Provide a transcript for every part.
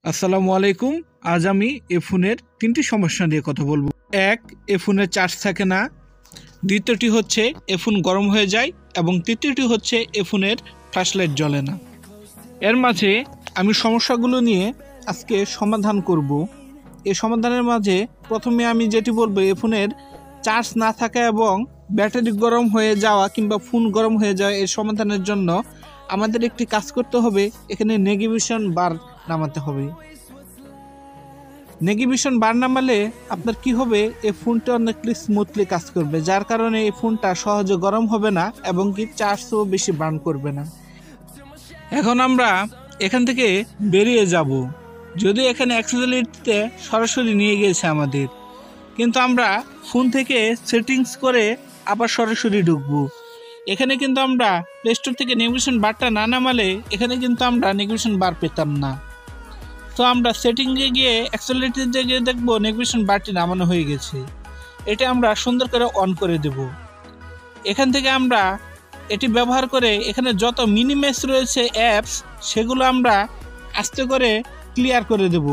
আসসালামু আলাইকুম। আজ আমি এ ফোনের তিনটি সমস্যা নিয়ে কথা বলবো। এক, এ ফোনে চার্জ থাকে না। দ্বিতীয়টি হচ্ছে এ ফোন গরম হয়ে যায় এবং তৃতীয়টি হচ্ছে এ ফোনের ফ্ল্যাশলাইট জ্বলে না। এর মাঝে আমি সমস্যাগুলো নিয়ে আজকে সমাধান করব। এই সমাধানের মাঝে প্রথমে আমি যেটি বলবো, এ ফোনের চার্জ না থাকা এবং ব্যাটারি গরম হয়ে যাওয়া কিংবা ফোন গরম হয়ে যাওয়া এর সমাধানের জন্য আমাদের একটি কাজ করতে হবে। এখানে নেগেটিভেশন বার নামাতে হবে। নেগেটিভেশন বার নামালে আপনার কি হবে, এই ফোনটা অনেকটা স্মুথলি কাজ করবে, যার কারণে এই ফোনটা সহজে গরম হবে না এবং কি চার্জও বেশি বার্ন করবে না। এখন আমরা এখান থেকে বেরিয়ে যাব। যদিও এখানে অ্যাক্সেসরিতে সরাসরি নিয়ে গিয়েছে আমাদের, কিন্তু আমরা ফোন থেকে সেটিংস করে আবার সরাসরি ঢুকবো। এখানে কিন্তু আমরা প্লে স্টোর থেকে নেগেটিভেশন বারটা না নামালে এখানে কিন্তু আমরা নেগেটিভেশন বার পেতাম না। তো আমরা সেটিংয়ে গিয়ে অ্যাক্সেলারেটরে গিয়ে দেখবো নেগেটিভেশন বারটি নামানো হয়ে গেছে। এটা আমরা সুন্দর করে অন করে দেব। এখান থেকে আমরা এটি ব্যবহার করে এখানে যত মিনিমেস রয়েছে অ্যাপস, সেগুলো আমরা আস্তে করে ক্লিয়ার করে দেব।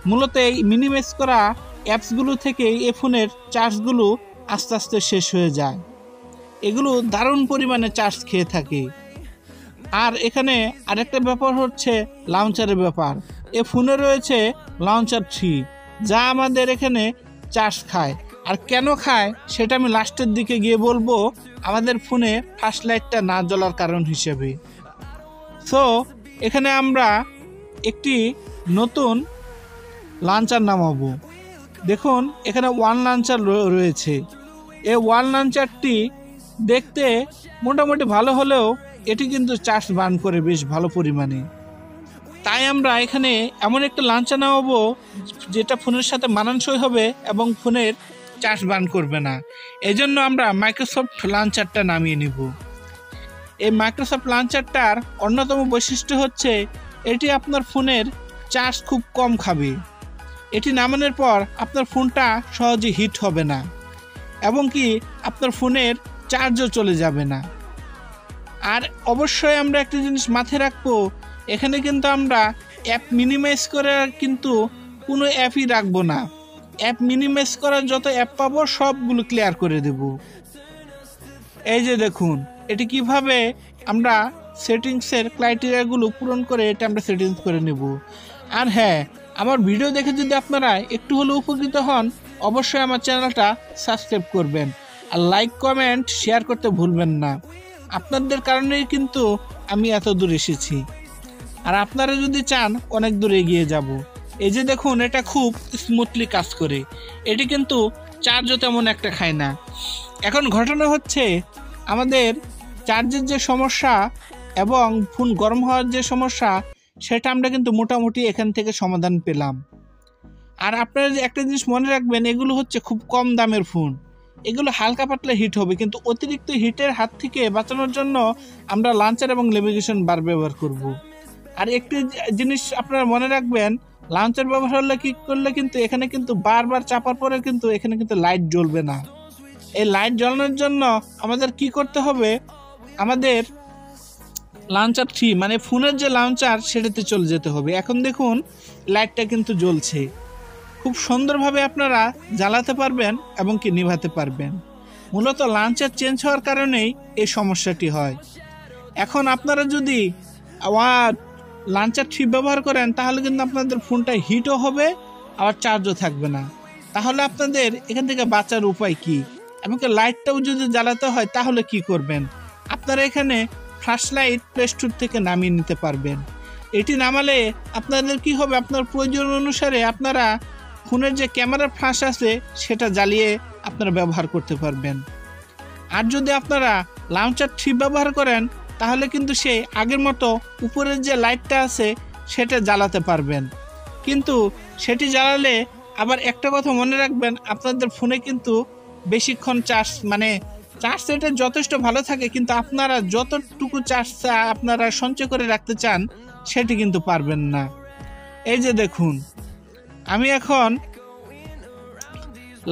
মূলত এই মিনিমেস করা অ্যাপসগুলো থেকে এই ফোনের চার্জগুলো আস্তে আস্তে শেষ হয়ে যায়। এগুলো দারুণ পরিমাণে চার্জ খেয়ে থাকে। আর এখানে আরেকটা ব্যাপার হচ্ছে লঞ্চারের ব্যাপার। এ ফোনে রয়েছে লঞ্চার 3, যা আমাদের এখানে চার্জ খায়। আর কেন খায় সেটা আমি লাস্টের দিকে গিয়ে বলবো, আমাদের ফোনে ফ্ল্যাশ লাইটটা না জ্বলার কারণ হিসেবে। সো এখানে আমরা একটি নতুন লঞ্চার নামাবো। দেখুন এখানে ওয়ান লঞ্চার রয়েছে। এই ওয়ান লঞ্চারটি দেখতে মোটামুটি ভালো হলেও এটি কিন্তু চার্জ বার্ন করে বেশ ভালো পরিমাণে। তাই আমরা এখানে এমন একটা লঞ্চার নামাবো যেটা ফোনের সাথে মানানসই হবে এবং ফোনের চার্জ বার্ন করবে না। এই জন্য আমরা মাইক্রোসফট লঞ্চারটা নামিয়ে নিব। এই মাইক্রোসফট লঞ্চারটার অন্যতম বৈশিষ্ট্য হচ্ছে এটি আপনার ফোনের চার্জ খুব কম খাবে। এটি নামানোর পর আপনার ফোনটা সহজে হিট হবে না এবং কি আপনার ফোনের চার্জও চলে যাবে না। আর অবশ্যই আমরা একটা জিনিস মাথায় রাখবো, এখানে কিন্তু আমরা অ্যাপ মিনিমাইজ করে কিন্তু কোনো অ্যাপই রাখবো না। অ্যাপ মিনিমাইজ করার যত অ্যাপ পাবো সবগুলো ক্লিয়ার করে দেব। এই যে দেখুন এটি কিভাবে আমরা সেটিংসের ক্রাইটেরিয়াগুলো পূরণ করে এটা আমরা সেটিংস করে নেব। আর হ্যাঁ, আমার ভিডিও দেখে যদি আপনারা একটু হলেও উপকৃত হন, অবশ্যই আমার চ্যানেলটা সাবস্ক্রাইব করবেন আর লাইক কমেন্ট শেয়ার করতে ভুলবেন না। আপনাদের কারণেই কিন্তু আমি এত দূর এসেছি, আর আপনারা যদি চান অনেক দূর এগিয়ে যাব। এই যে দেখুন এটা খুব স্মুথলি কাজ করে, এটি কিন্তু চার্জও তেমন একটা খায় না। এখন ঘটনা হচ্ছে আমাদের চার্জের যে সমস্যা এবং ফোন গরম হওয়ার যে সমস্যা, সেটা আমরা কিন্তু মোটামুটি এখান থেকে সমাধান পেলাম। আর আপনারা যে একটা জিনিস মনে রাখবেন, এগুলো হচ্ছে খুব কম দামের ফোন। এগুলো হালকা পাতলা হিট হবে, কিন্তু অতিরিক্ত হিটের হাত থেকে বাঁচানোর জন্য আমরা লঞ্চার এবং নেভিগেশন বার ব্যবহার করব। আর একটি জিনিস আপনারা মনে রাখবেন, লঞ্চার ব্যবহার হলে কি করলে কিন্তু এখানে কিন্তু বারবার চাপার পরে কিন্তু এখানে কিন্তু লাইট জ্বলবে না। এই লাইট জ্বালানোর জন্য আমাদের কি করতে হবে, আমাদের লঞ্চার 3 মানে ফোনের যে লঞ্চার সেটাতে চলে যেতে হবে। এখন দেখুন লাইটটা কিন্তু জ্বলছে। খুব সুন্দরভাবে আপনারা জ্বালাতে পারবেন এবং কি নিভাতে পারবেন। মূলত লঞ্চার চেঞ্জ হওয়ার কারণেই এই সমস্যাটি হয়। এখন আপনারা যদি লঞ্চার 3 ব্যবহার করেন তাহলে কিন্তু আপনাদের ফোনটা হিটও হবে, আবার চার্জও থাকবে না। তাহলে আপনাদের এখান থেকে বাঁচার উপায় কি? এমনকি লাইটটাও যদি জ্বালাতে হয় তাহলে কি করবেন? আপনারা এখানে ফ্ল্যাশ লাইট প্লে স্টোর থেকে নামিয়ে নিতে পারবেন। এটি নামালে আপনাদের কি হবে, আপনার প্রয়োজন অনুসারে আপনারা ফোনের যে ক্যামেরার ফ্ল্যাশ আছে সেটা জ্বালিয়ে আপনারা ব্যবহার করতে পারবেন। আর যদি আপনারা লঞ্চার 3 ব্যবহার করেন তাহলে কিন্তু সেই আগের মতো উপরের যে লাইটটা আছে সেটা জ্বালাতে পারবেন। কিন্তু সেটি জ্বালালে আবার একটা কথা মনে রাখবেন, আপনাদের ফোনে কিন্তু বেশিক্ষণ চার্জ এটা যথেষ্ট ভালো থাকে, কিন্তু আপনারা যতটুকু চার্জ আপনারা সঞ্চয় করে রাখতে চান সেটি কিন্তু পারবেন না। এই যে দেখুন আমি এখন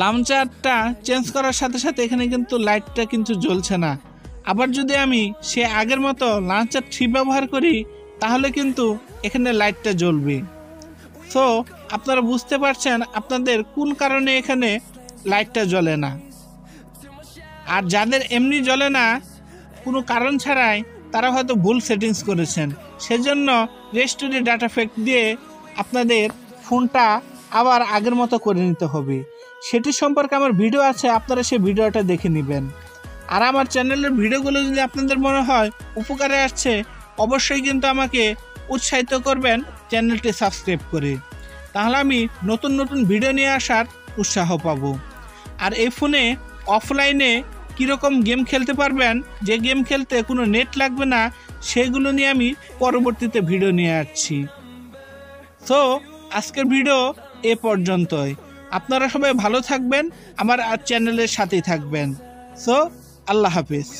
লঞ্চারটা চেঞ্জ করার সাথে সাথে এখানে কিন্তু লাইটটা কিন্তু জ্বলছে না। আবার যদি আমি সে আগের মতো লঞ্চার 3 ব্যবহার করি তাহলে কিন্তু এখানে লাইটটা জ্বলবে। সো আপনারা বুঝতে পারছেন আপনাদের কোন কারণে এখানে লাইটটা জ্বলে না। আর যাদের এমনি জ্বলে না কোনো কারণ ছাড়াই, তারা হয়তো ভুল সেটিংস করেছেন। সেজন্য রেস্টোরি ডাটা ফ্যাক্ট দিয়ে আপনাদের ফোনটা আবার আগের মতো করে নিতে হবে। সেটি সম্পর্কে আমার ভিডিও আছে, আপনারা সেই ভিডিওটা দেখে নেবেন। আর আমার চ্যানেলের ভিডিওগুলো যদি আপনাদের মনে হয় উপকারে আসছে, অবশ্যই কিন্তু আমাকে উৎসাহিত করবেন চ্যানেলটি সাবস্ক্রাইব করে। তাহলে আমি নতুন নতুন ভিডিও নিয়ে আসার উৎসাহ পাবো। আর এই ফোনে অফলাইনে কীরকম গেম খেলতে পারবেন, যে গেম খেলতে কোনো নেট লাগবে না, সেগুলো নিয়ে আমি পরবর্তীতে ভিডিও নিয়ে আসছি। সো আজকের ভিডিও এ পর্যন্তই। আপনারা সবাই ভালো থাকবেন, আমার চ্যানেলের সাথেই থাকবেন। সো আল্লাহ হাফিজ।